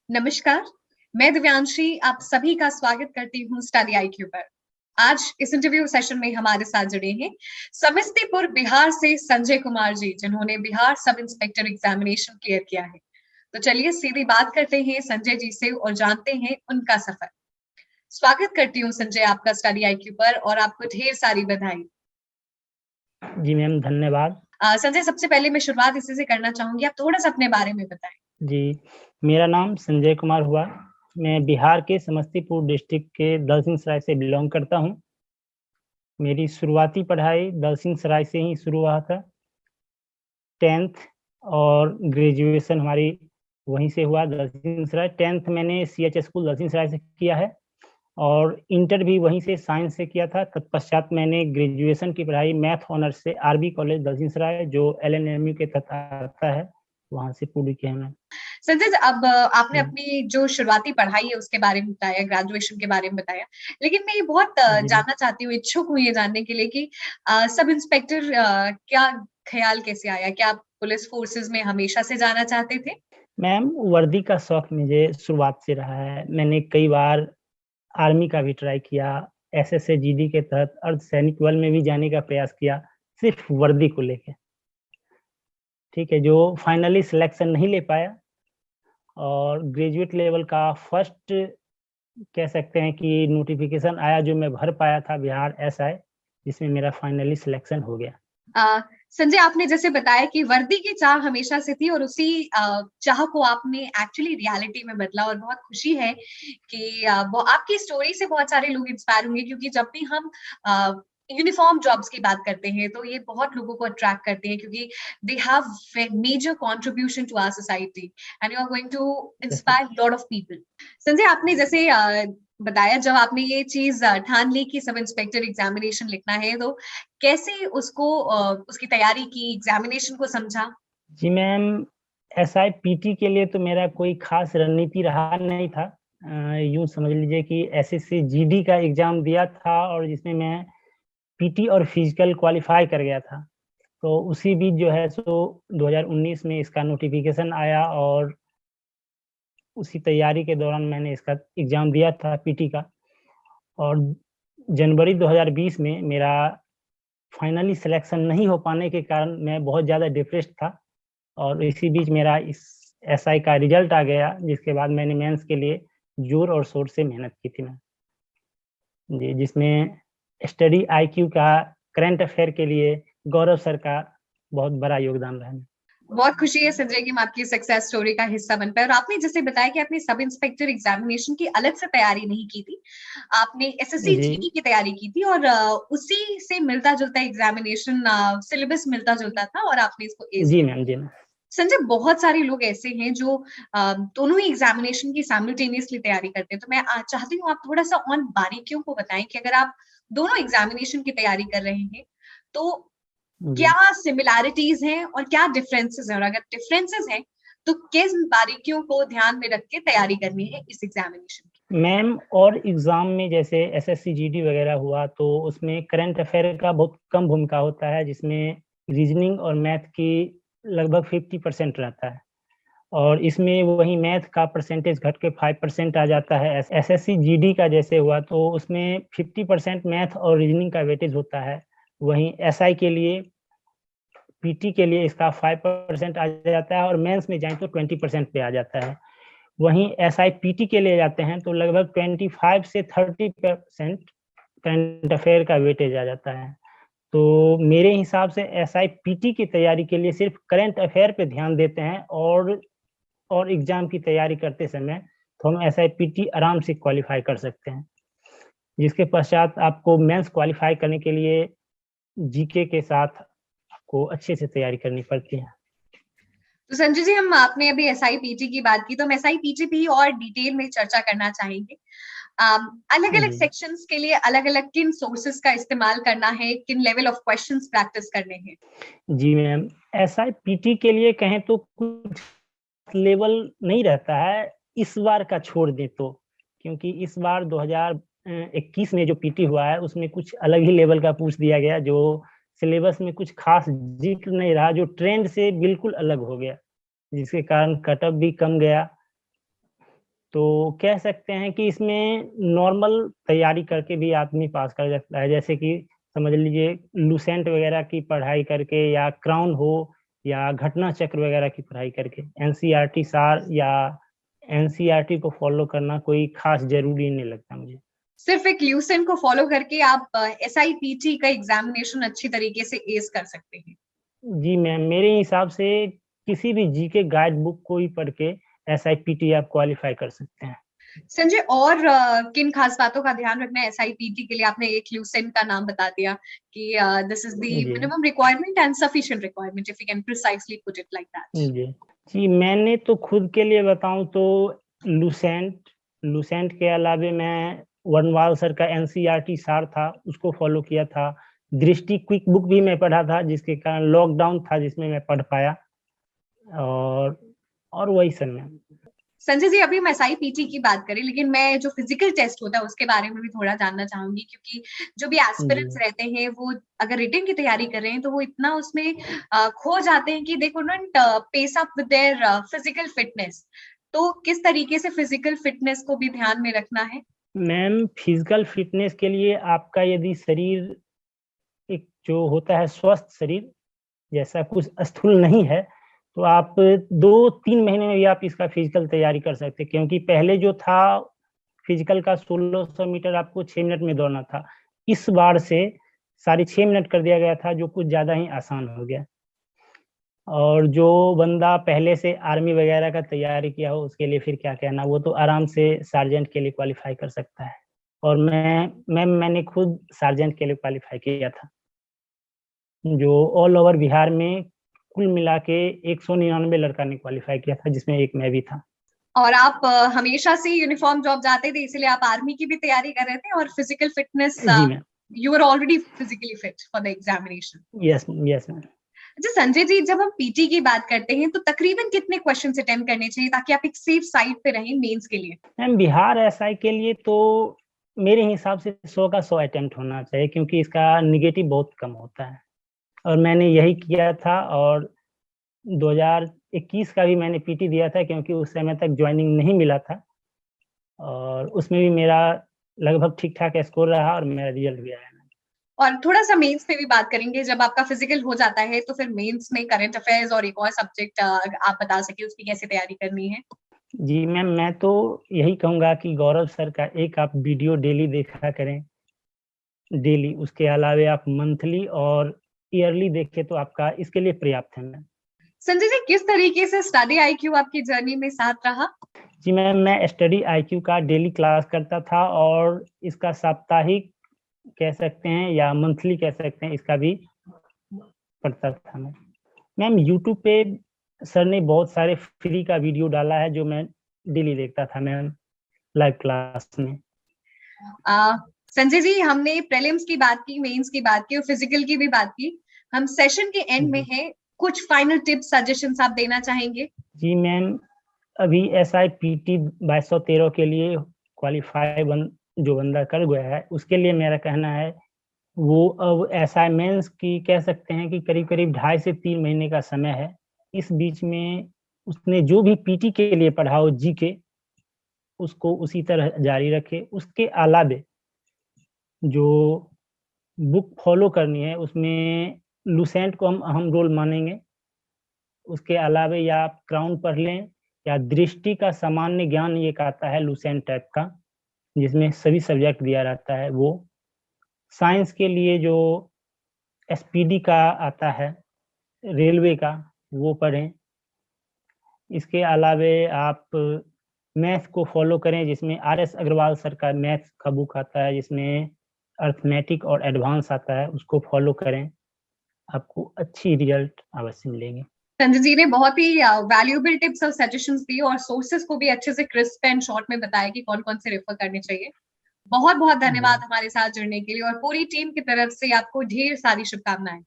नमस्कार, मैं दिव्यांशी आप सभी का स्वागत करती हूँ स्टडी आईक्यू पर। आज इस इंटरव्यू सेशन में हमारे साथ जुड़े हैं समस्तीपुर बिहार से संजय कुमार जी, जिन्होंने Bihar sub inspector examination clear किया है। तो चलिए सीधी बात करते हैं संजय जी से और जानते हैं उनका सफर। स्वागत करती हूँ संजय आपका स्टडी आईक्यू पर और आपको ढेर सारी बधाई। जी मैम, धन्यवाद। संजय, सबसे पहले मैं शुरुआत इसी से करना चाहूंगी, आप थोड़ा सा अपने बारे में बताएं। जी, मेरा नाम संजय कुमार हुआ। मैं बिहार के समस्तीपुर डिस्ट्रिक्ट के दलसिंह सराय से बिलोंग करता हूँ। मेरी शुरुआती पढ़ाई दलसिंह सराय से ही शुरू हुआ था। 10th और ग्रेजुएशन हमारी वहीं से हुआ, दलसिंह सराय। 10th मैंने CH स्कूल दलसिंह सराय से किया है और इंटर भी वहीं से साइंस से किया था। तत्पश्चात मैंने ग्रेजुएशन की पढ़ाई मैथ ऑनर्स से RB कॉलेज दलसिंह सराय, जो LNMU के तहत आता है, वहाँ से पूरी की है मैंने। संजय, अब आपने अपनी जो शुरुआती पढ़ाई है उसके बारे में बताया, ग्रेजुएशन के बारे में बताया, लेकिन मैं ये बहुत जानना चाहती हूँ, इच्छुक हूँ ये जानने के लिए कि सब इंस्पेक्टर क्या ख्याल कैसे आया? क्या आप पुलिस फोर्सेस में हमेशा से जाना चाहते थे? मैम, वर्दी का शौक मुझे शुरुआत से रहा है। मैंने कई बार आर्मी का भी ट्राई किया, SSA GD के तहत अर्धसैनिक बल में भी जाने का प्रयास किया, सिर्फ वर्दी को लेके। ठीक है, जो फाइनली सिलेक्शन नहीं ले पाया और ग्रेजुएट लेवल का फर्स्ट कह सकते हैं कि नोटिफिकेशन आया जो मैं भर पाया था, बिहार SI, जिसमें मेरा फाइनली सिलेक्शन हो गया। संजय, आपने जैसे बताया कि वर्दी की चाह हमेशा से थी और उसी चाह को आपने एक्चुअली रियलिटी में बदला और बहुत खुशी है कि वो आपकी स्टोरी से बहुत सारे लोग इंस्पायर होंगे, क्योंकि जब भी हम यूनिफॉर्म जॉब्स की बात करते हैं तो ये बहुत लोगों को अट्रैक्ट करते हैं, क्योंकि they have major contribution to our society and you are going to inspire lot of people. Sanjay, आपने जैसे बताया, जब आपने ये चीज ठान ली कि सब इंस्पेक्टर एग्जामिनेशन लिखना है, तो कैसे उसको उसकी तैयारी की, एग्जामिनेशन को समझा? जी मैम, SIPT के लिए तो मेरा कोई खास रणनीति रहा नहीं था। यूं समझ लीजिए कि SSC GD का एग्जाम दिया था और जिसमें मैं PT और फिजिकल क्वालिफाई कर गया था। तो उसी बीच जो है सो 2019 में इसका नोटिफिकेशन आया और उसी तैयारी के दौरान मैंने इसका एग्जाम दिया था PT का। और जनवरी 2020 में मेरा फाइनली सिलेक्शन नहीं हो पाने के कारण मैं बहुत ज़्यादा डिप्रेस्ड था और इसी बीच मेरा इस SI का रिजल्ट आ गया, जिसके बाद मैंने मेंस के लिए जोर और शोर से मेहनत की थी मैं जी, जिसमें स्टडी IQ का, करंट अफेयर के लिए गौरव सर का बहुत बड़ा योगदान रहा। बहुत खुशी है संजय कि मैं आपकी सक्सेस स्टोरी का हिस्सा बन पाया। और आपने जैसे बताया कि आपने सब इंस्पेक्टर एग्जामिनेशन की अलग से तैयारी नहीं की थी, आपने SSC GD की तैयारी की थी और उसी से मिलता जुलता एग्जामिनेशन सिलेबस मिलता जुलता था और आपने इसको जी मैम, जी मैम। संजय, बहुत सारे लोग ऐसे हैं जो दोनों ही एग्जामिनेशन की साइमल्टेनियसली तैयारी करते हैं, तो मैं चाहती हूँ आप थोड़ा सा और बारीकियों को बताएं कि अगर आप दोनों एग्जामिनेशन की तैयारी कर रहे हैं तो क्या सिमिलैरिटीज हैं और क्या डिफरेंसेस हैं, और अगर डिफरेंसेस हैं तो किस बारीकियों को ध्यान में रख के तैयारी करनी है इस एग्जामिनेशन की? मैम, और एग्जाम में जैसे SSC GD वगैरह हुआ तो उसमें करंट अफेयर का बहुत कम भूमिका होता है, जिसमें रीजनिंग और मैथ की लगभग 50% रहता है और इसमें वही मैथ का परसेंटेज घट के 5% आ जाता है। SSC GD का जैसे हुआ तो उसमें 50% मैथ और रीजनिंग का वेटेज होता है, वहीं SI के लिए, PT के लिए इसका 5% आ जाता है और मेंस में जाए तो 20% पे आ जाता है। वहीं SIPT के लिए जाते हैं तो लगभग 25 से 30% करंट अफेयर का वेटेज आ जाता है। तो मेरे हिसाब से SIPT की तैयारी के लिए सिर्फ करंट अफेयर पे ध्यान देते हैं और एग्जाम की तैयारी करते समय तो हम SIPT आराम से क्वालिफाई कर सकते हैं, जिसके पश्चात आपको मेंस क्वालिफाई करने के लिए GK के साथ आपको अच्छे से तैयारी करनी पड़ती है। तो संजय जी, हम आपने अभी SIPT की बात की, तो हम SIPT भी और डिटेल में चर्चा करना चाहेंगे। अलग अलग सेक्शंस के लिए अलग अलग किन सोर्सेस का इस्तेमाल करना है, किन लेवल ऑफ क्वेश्चंस प्रैक्टिस करने हैं? जी मैम, SIPT के लिए कहें तो कुछ लेवल नहीं रहता है, इस बार का छोड़ दें तो, क्योंकि इस बार 2021 में जो PT हुआ है उसमें कुछ अलग ही लेवल का पूछ दिया गया, जो सिलेबस में कुछ खास जिक्र नहीं रहा, जो ट्रेंड से बिल्कुल अलग हो गया, जिसके कारण कट ऑफ भी कम गया। तो कह सकते हैं कि इसमें नॉर्मल तैयारी करके भी आदमी पास कर सकता है, जैसे कि समझ लीजिए लुसेंट वगैरह की पढ़ाई करके, या क्राउन हो, या घटना चक्र वगैरह की पढ़ाई करके। एनसीईआरटी सार या एनसीईआरटी को फॉलो करना कोई खास जरूरी नहीं लगता मुझे। सिर्फ एक ल्यूसेंट को फॉलो करके आप SIPT का एग्जामिनेशन अच्छी तरीके से एस कर सकते हैं। जी मैम, मेरे हिसाब से किसी भी जीके गाइड बुक को ही पढ़ के SIPT आप क्वालिफाई कर सकते हैं। संजय, और किन खास बातों का ध्यान रखना है SIPT के लिए? आपने एक ल्यूसेंट का नाम बता दिया कि दिस इज द जी minimum requirement and sufficient requirement, if you can precisely put it like that. जी जी, मैंने तो खुद के लिए बताऊं तो लुसेंट लुसेंट के अलावे मैं वनवाल सर का एनसीईआरटी सार था, उसको फॉलो किया था। दृष्टि क्विक बुक भी मैं पढ़ा था, जिसके कारण लॉकडाउन था जिसमें मैं पढ़ पाया। और वही सर मैम। संजय जी, अभी हम SIPT की बात करें, लेकिन मैं जो फिजिकल टेस्ट होता है उसके बारे में भी थोड़ा जानना चाहूंगी, क्योंकि जो भी एस्पिरेंट्स जी रहते हैं वो अगर रिटन की तैयारी कर रहे हैं तो वो इतना उसमें खो जाते हैं कि they could not pace up with their physical fitness. तो किस तरीके से फिजिकल फिटनेस को भी ध्यान में रखना है? मैम, फिजिकल फिटनेस के लिए आपका यदि शरीर एक जो होता है स्वस्थ शरीर, जैसा कुछ स्थूल नहीं है, तो आप 2-3 महीने में भी आप इसका फिजिकल तैयारी कर सकते हैं। क्योंकि पहले जो था फिजिकल का 1600 मीटर आपको 6 मिनट में दौड़ना था। इस बार से 6.5 मिनट कर दिया गया था, जो कुछ ज़्यादा ही आसान हो गया। और जो बंदा पहले से आर्मी वगैरह का तैयारी किया हो उसके लिए फिर क्या कहना, वो तो आराम से सार्जेंट के लिए क्वालिफाई कर सकता है। और मैंने खुद सार्जेंट के लिए क्वालिफाई किया था, जो ऑल ओवर बिहार में कुल मिला के 199 लड़का ने क्वालिफाई किया था, जिसमें एक मैं भी था। और आप हमेशा से यूनिफॉर्म जॉब जाते थे, इसलिए आप आर्मी की भी तैयारी कर रहे थे, और फिजिकल फिटनेस, जी ma'am. You are already physically fit for the examination. Yes yes ma'am. अच्छा संजय जी, जब हम PT की बात करते हैं तो तकरीबन कितने क्वेश्चन अटेम्प्ट करने चाहिए ताकि आप एक सेफ साइड पे रहें मेंस के लिए? मैम, बिहार SI के लिए तो मेरे हिसाब से 100 का 100 अटेम्प्ट होना चाहिए, क्योंकि इसका निगेटिव बहुत कम होता है। और मैंने यही किया था, और 2021 का भी मैंने PT दिया था, क्योंकि उस समय तक ज्वाइनिंग नहीं मिला था, और उसमें भी मेरा लगभग ठीक-ठाक स्कोर रहा और मेरा रिजल्ट भी आया। और थोड़ा सा मेंस पे भी बात करेंगे। जब आपका फिजिकल हो जाता है तो फिर मेंस में करंट अफेयर्स और एक और सब्जेक्ट आप बता सके उसकी कैसे तैयारी करनी है? जी मैम, मैं तो यही कहूँगा कि गौरव सर का एक आप वीडियो डेली देखा करें, डेली। उसके अलावे आप मंथली और ईयरली देखें तो आपका इसके लिए पर्याप्त है मैम। संजय जी, किस तरीके से स्टडी IQ आपकी जर्नी में साथ रहा? जी मैम, मैं स्टडी IQ का डेली क्लास करता था, और इसका साप्ताहिक कह सकते हैं या मंथली कह सकते हैं, इसका भी पढ़ता था मैं। मैम, यूट्यूब पे सर ने बहुत सारे फ्री का वीडियो डाला है, जो मैं डेली देखता था मैम, लाइव क्लास में। संजय जी, हमने प्रीलिम्स की बात की, मेंस की बात की और फिजिकल की भी बात की। हम सेशन के एंड में हैं, कुछ फाइनल टिप्स, सजेशंस आप देना चाहेंगे? जी मैम, अभी SIPT 2213 के लिए क्वालिफाई जो बंदा कर गया है, उसके लिए मेरा कहना है, वो अब SI मेंस की कह सकते हैं कि करीब-करीब 2.5 से 3 महीने का समय है। इस बीच में उसने जो भी PT के लिए पढ़ा हो जीके, उसको उसी तरह जारी रखे। उसके अलावे जो बुक फॉलो करनी है, उसमें लुसेंट को हम अहम रोल मानेंगे। उसके अलावे या आप क्राउन पढ़ लें, या दृष्टि का सामान्य ज्ञान एक आता है लुसेंट टाइप का, जिसमें सभी सब्जेक्ट दिया रहता है वो। साइंस के लिए जो SPD का आता है, रेलवे का, वो पढ़ें। इसके अलावे आप मैथ को फॉलो करें, जिसमें RS अग्रवाल सर का मैथ का बुक आता है, जिसमें अर्थमेटिक और एडवांस आता है, उसको फॉलो करें। आपको अच्छी रिजल्ट अवश्य मिलेंगे। संजय जी ने बहुत ही वैल्यूएबल टिप्स और सजेशंस दी, और सोर्सेस को भी अच्छे से क्रिस्प एंड शॉर्ट में बताया कि कौन-कौन से रेफर करने चाहिए। बहुत-बहुत धन्यवाद हमारे साथ जुड़ने के लिए, और पूरी टीम की तरफ से आपको ढेर सारी शुभकामनाएं।